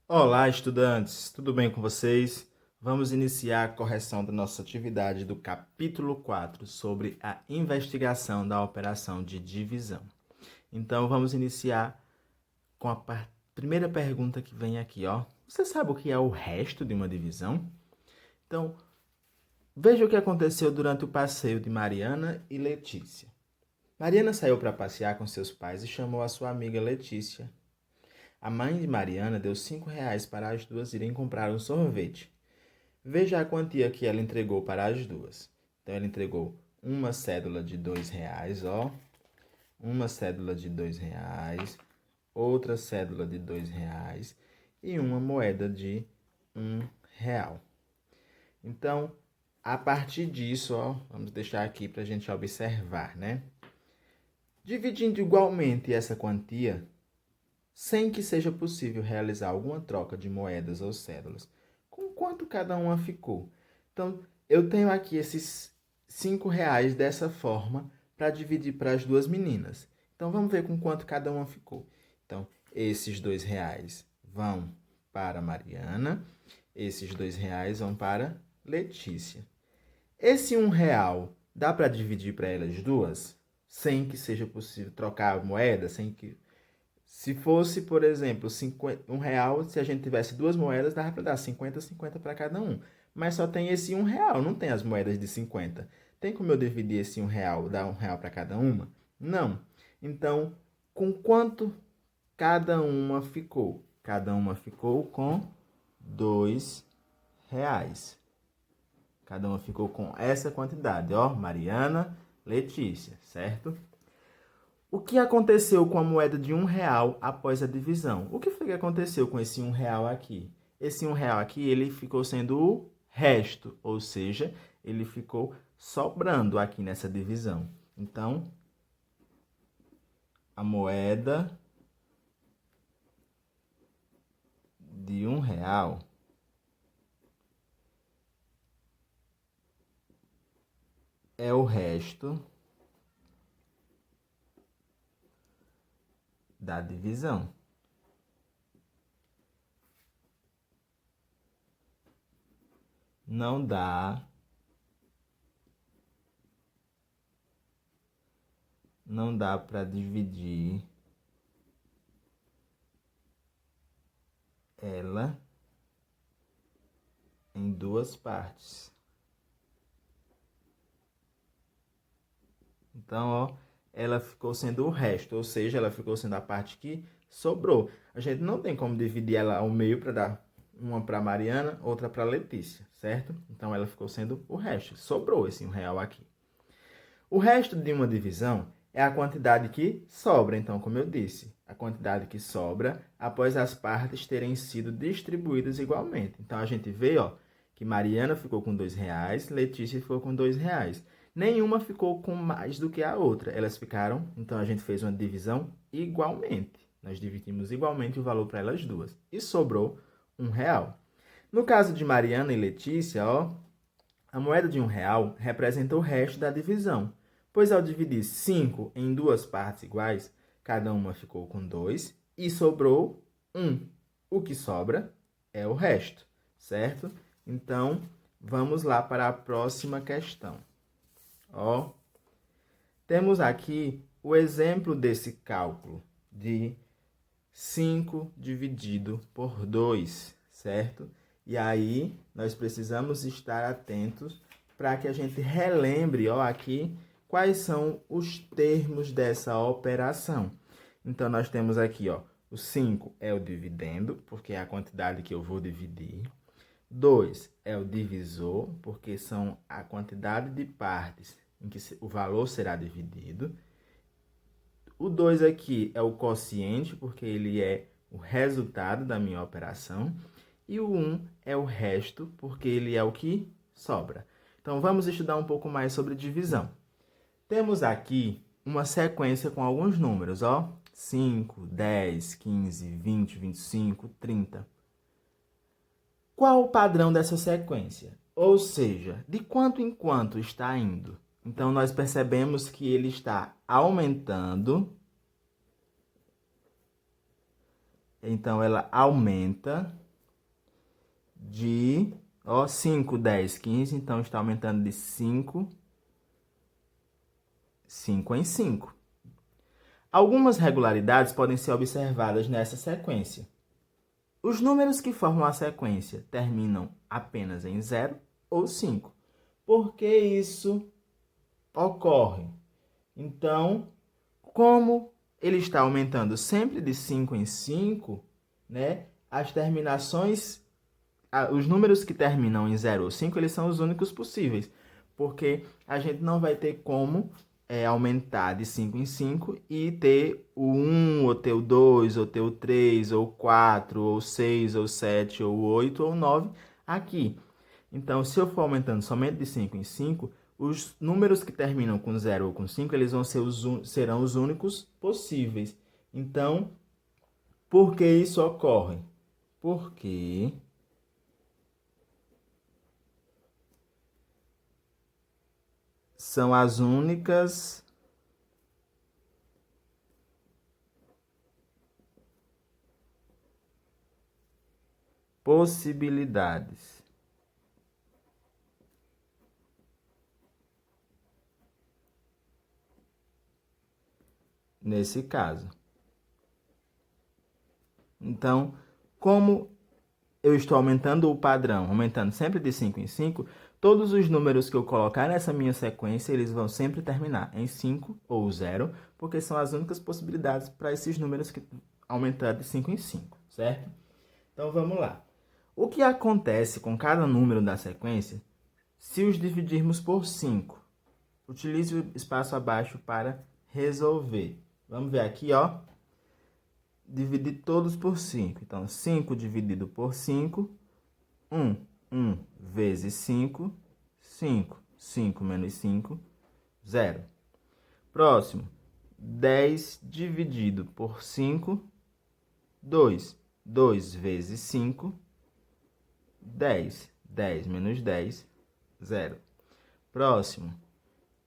Olá, estudantes! Tudo bem com vocês? Vamos iniciar a correção da nossa atividade do capítulo 4 sobre a investigação da operação de divisão. Então, vamos iniciar com a primeira pergunta que vem aqui, ó. Você sabe o que é o resto de uma divisão? Então, veja o que aconteceu durante o passeio de Mariana e Letícia. Mariana saiu para passear com seus pais e chamou a sua amiga Letícia. A mãe de Mariana deu R$ 5 para as duas irem comprar um sorvete. Veja a quantia que ela entregou para as duas. Então, ela entregou uma cédula de R$ 2, ó. Uma cédula de R$ 2, outra cédula de R$ 2 e uma moeda de R$ 1. Então, a partir disso, ó, vamos deixar aqui para a gente observar, né? Dividindo igualmente essa quantia, sem que seja possível realizar alguma troca de moedas ou cédulas, com quanto cada uma ficou. Então, eu tenho aqui esses R$ 5 dessa forma para dividir para as duas meninas. Então, vamos ver com quanto cada uma ficou. Então, esses R$ 2 vão para Mariana, esses R$ 2 vão para Letícia. Esse R$ 1 dá para dividir para elas duas, sem que seja possível trocar a moeda, sem que se fosse, por exemplo, R$ 1, se a gente tivesse duas moedas, dava para dar 50 para cada um. Mas só tem esse R$ 1, não tem as moedas de 50. Tem como eu dividir esse R$ 1, dar R$ 1 para cada uma? Não. Então, com quanto cada uma ficou? Cada uma ficou com R$ 2. Cada uma ficou com essa quantidade, ó. Mariana, Letícia, certo? O que aconteceu com a moeda de R$ 1 após a divisão? O que foi que aconteceu com esse R$ 1 aqui? Esse R$ 1 aqui, ele ficou sendo o resto, ou seja, ele ficou sobrando aqui nessa divisão. Então, a moeda de R$ 1 é o resto da divisão. Não dá para dividir ela em duas partes. Então, ó, ela ficou sendo o resto, ou seja, ela ficou sendo a parte que sobrou. A gente não tem como dividir ela ao meio para dar uma para Mariana, outra para Letícia, certo? Então, ela ficou sendo o resto. Sobrou esse R$ 1 aqui. O resto de uma divisão é a quantidade que sobra. Então, como eu disse, a quantidade que sobra após as partes terem sido distribuídas igualmente. Então, a gente vê, ó, que Mariana ficou com R$ 2, Letícia ficou com R$ 2. Nenhuma ficou com mais do que a outra. Elas ficaram, então a gente fez uma divisão igualmente. Nós dividimos igualmente o valor para elas duas. E sobrou R$ 1. No caso de Mariana e Letícia, ó, a moeda de R$ 1 representa o resto da divisão, pois ao dividir 5 em duas partes iguais, cada uma ficou com 2 e sobrou 1. O que sobra é o resto, certo? Então, vamos lá para a próxima questão. Ó, temos aqui o exemplo desse cálculo de 5 dividido por 2, certo? E aí, nós precisamos estar atentos para que a gente relembre, ó, aqui, quais são os termos dessa operação. Então, nós temos aqui, ó, o 5 é o dividendo, porque é a quantidade que eu vou dividir. 2 é o divisor, porque são a quantidade de partes em que o valor será dividido. O 2 aqui é o quociente, porque ele é o resultado da minha operação. E o 1 é o resto, porque ele é o que sobra. Então, vamos estudar um pouco mais sobre divisão. Temos aqui uma sequência com alguns números, ó. 5, 10, 15, 20, 25, 30. Qual o padrão dessa sequência? Ou seja, de quanto em quanto está indo? Então, nós percebemos que ele está aumentando Então, ela aumenta de 5, 10, 15. Então, está aumentando de 5 em 5. Algumas regularidades podem ser observadas nessa sequência. Os números que formam a sequência terminam apenas em 0 ou 5. Por que isso ocorre? Então, como ele está aumentando sempre de 5 em 5, né, as terminações, os números que terminam em 0 ou 5, eles são os únicos possíveis, porque a gente não vai ter como aumentar de 5 em 5 e ter o 1, ou ter o 2, ou ter o 3, ou 4, ou 6, ou 7, ou 8, ou 9 aqui. Então, se eu for aumentando somente de 5 em 5, os números que terminam com 0 ou com 5, eles vão ser serão os únicos possíveis. Então, por que isso ocorre? Porque são as únicas possibilidades. Nesse caso. Então, como eu estou aumentando o padrão, aumentando sempre de 5 em 5, todos os números que eu colocar nessa minha sequência, eles vão sempre terminar em 5 ou 0, porque são as únicas possibilidades para esses números que aumentar de 5 em 5, certo? Então, vamos lá. O que acontece com cada número da sequência se os dividirmos por 5? Utilize o espaço abaixo para resolver. Vamos ver aqui, ó. Dividir todos por 5. Então, 5 dividido por 5, 1. 1 vezes 5, 5. 5 menos 5, 0. Próximo, 10 dividido por 5, 2. 2 vezes 5, 10. 10 menos 10, 0. Próximo,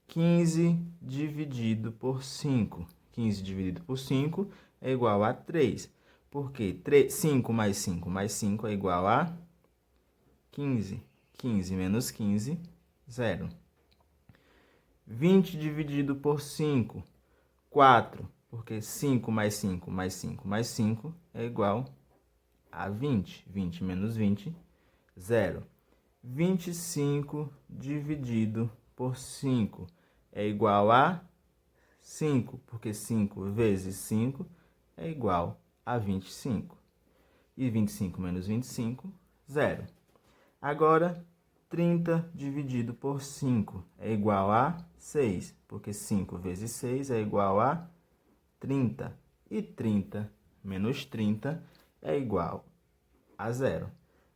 15 dividido por 5. 15 dividido por 5 é igual a 3. Porque 5 mais 5 mais 5 é igual a 15. 15 menos 15, 0. 20 dividido por 5, 4. Porque 5 mais 5 mais 5 mais 5 é igual a 20. 20 menos 20, 0. 25 dividido por 5 é igual a 5, porque 5 vezes 5 é igual a 25. E 25 menos 25, 0. Agora, 30 dividido por 5 é igual a 6, porque 5 vezes 6 é igual a 30. E 30 menos 30 é igual a 0.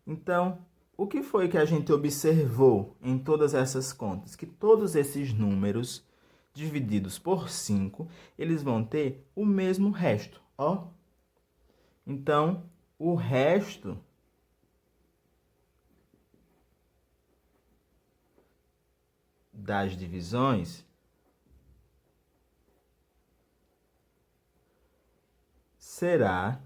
Então, o que foi que a gente observou em todas essas contas? Que todos esses números divididos por 5, eles vão ter o mesmo resto, ó. Então, o resto das divisões será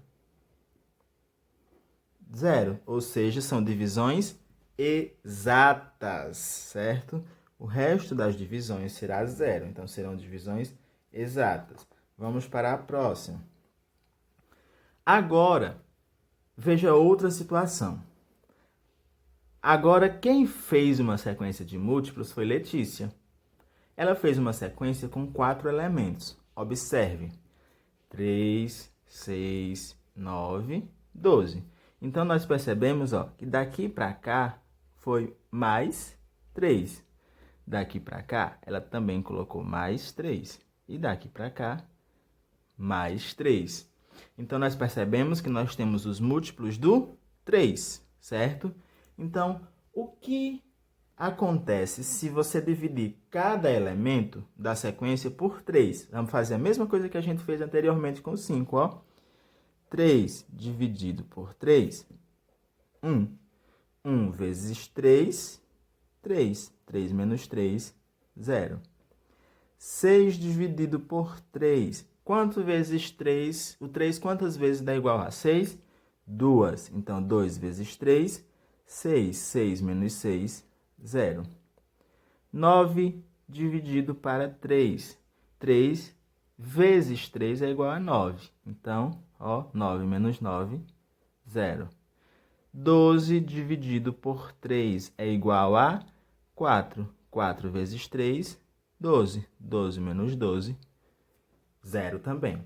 0, ou seja, são divisões exatas, certo? O resto das divisões será 0, então serão divisões exatas. Vamos para a próxima. Agora, veja outra situação. Agora, quem fez uma sequência de múltiplos foi Letícia. Ela fez uma sequência com 4 elementos. Observe. 3, 6, 9, 12. Então, nós percebemos que daqui para cá foi mais 3. Daqui para cá, ela também colocou mais 3. E daqui para cá, mais 3. Então, nós percebemos que nós temos os múltiplos do 3, certo? Então, o que acontece se você dividir cada elemento da sequência por 3? Vamos fazer a mesma coisa que a gente fez anteriormente com 5, ó. 3 dividido por 3, 1. 1 vezes 3, 3. 3 menos 3, 0. 6 dividido por 3. Quanto vezes 3? O 3 quantas vezes dá igual a 6? 2. Então, 2 vezes 3, 6. 6 menos 6, 0. 9 dividido para 3. 3 vezes 3 é igual a 9. Então, ó, 9 menos 9, 0. 12 dividido por 3 é igual a 4. 4 vezes 3, 12. 12 menos 12, 0 também.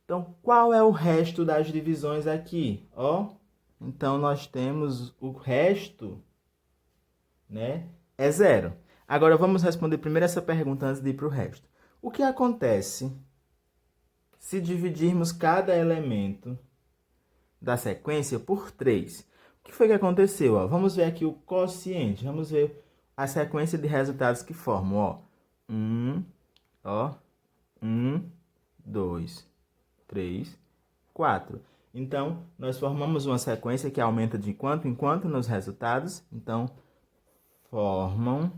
Então, qual é o resto das divisões aqui? Ó, então, nós temos o resto, né, é 0. Agora, vamos responder primeiro essa pergunta antes de ir para o resto. O que acontece se dividirmos cada elemento da sequência por 3? O que foi que aconteceu? Ó? Vamos ver aqui o quociente. Vamos ver a sequência de resultados que formam. Ó. 1, 2, 3, 4. Então, nós formamos uma sequência que aumenta de quanto em quanto nos resultados. Então, formam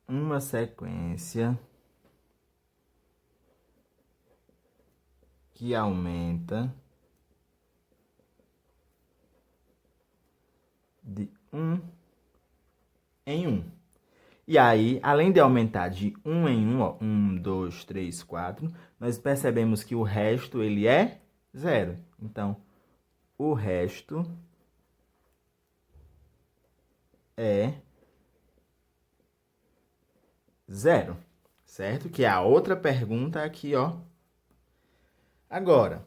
uma sequência que aumenta de 1 em 1. E aí, além de aumentar de 1 em 1, ó, 1, 2, 3, 4, nós percebemos que o resto ele é 0. Então, o resto é 0, certo? Que é a outra pergunta aqui, ó. Agora,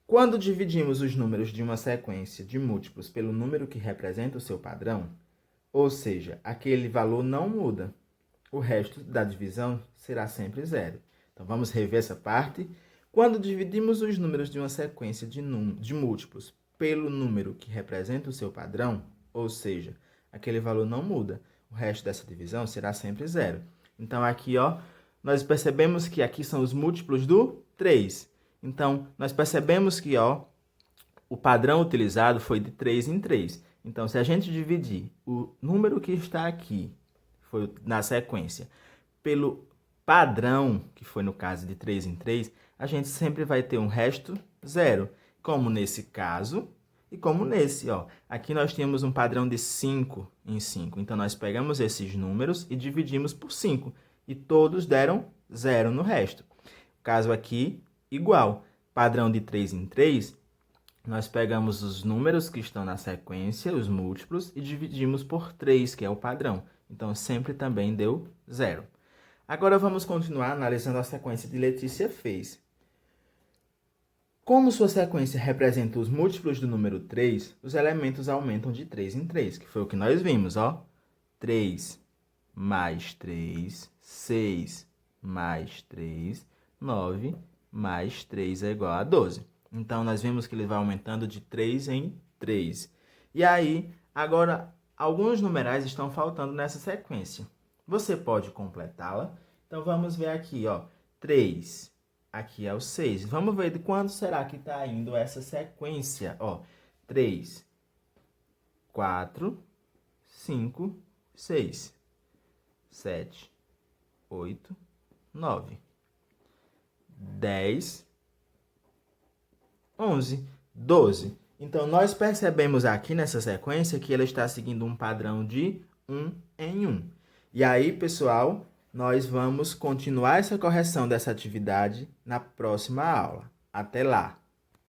quando dividimos os números de uma sequência de múltiplos pelo número que representa o seu padrão, ou seja, aquele valor não muda, o resto da divisão será sempre 0. Então, vamos rever essa parte. Quando dividimos os números de uma sequência de múltiplos pelo número que representa o seu padrão, ou seja, aquele valor não muda, o resto dessa divisão será sempre 0. Então, aqui, ó, nós percebemos que aqui são os múltiplos do 3. Então, nós percebemos que, ó, o padrão utilizado foi de 3 em 3. Então, se a gente dividir o número que está aqui, foi na sequência, pelo padrão, que foi no caso de 3 em 3, a gente sempre vai ter um resto 0, como nesse caso e como nesse, ó. Aqui nós temos um padrão de 5 em 5. Então, nós pegamos esses números e dividimos por 5. E todos deram 0 no resto. Caso aqui, igual. Padrão de 3 em 3, nós pegamos os números que estão na sequência, os múltiplos, e dividimos por 3, que é o padrão. Então, sempre também deu 0. Agora, vamos continuar analisando a sequência que Letícia fez. Como sua sequência representa os múltiplos do número 3, os elementos aumentam de 3 em 3, que foi o que nós vimos, ó. 3 mais 3, 6 mais 3, 9 mais 3 é igual a 12. Então, nós vimos que ele vai aumentando de 3 em 3. E aí, agora, alguns numerais estão faltando nessa sequência. Você pode completá-la. Então, vamos ver aqui, ó. 3. Aqui é o 6. Vamos ver de quando será que está indo essa sequência. Ó, 3, 4, 5, 6, 7, 8, 9, 10, 11, 12. Então, nós percebemos aqui nessa sequência que ela está seguindo um padrão de 1 em 1. E aí, pessoal, nós vamos continuar essa correção dessa atividade na próxima aula. Até lá!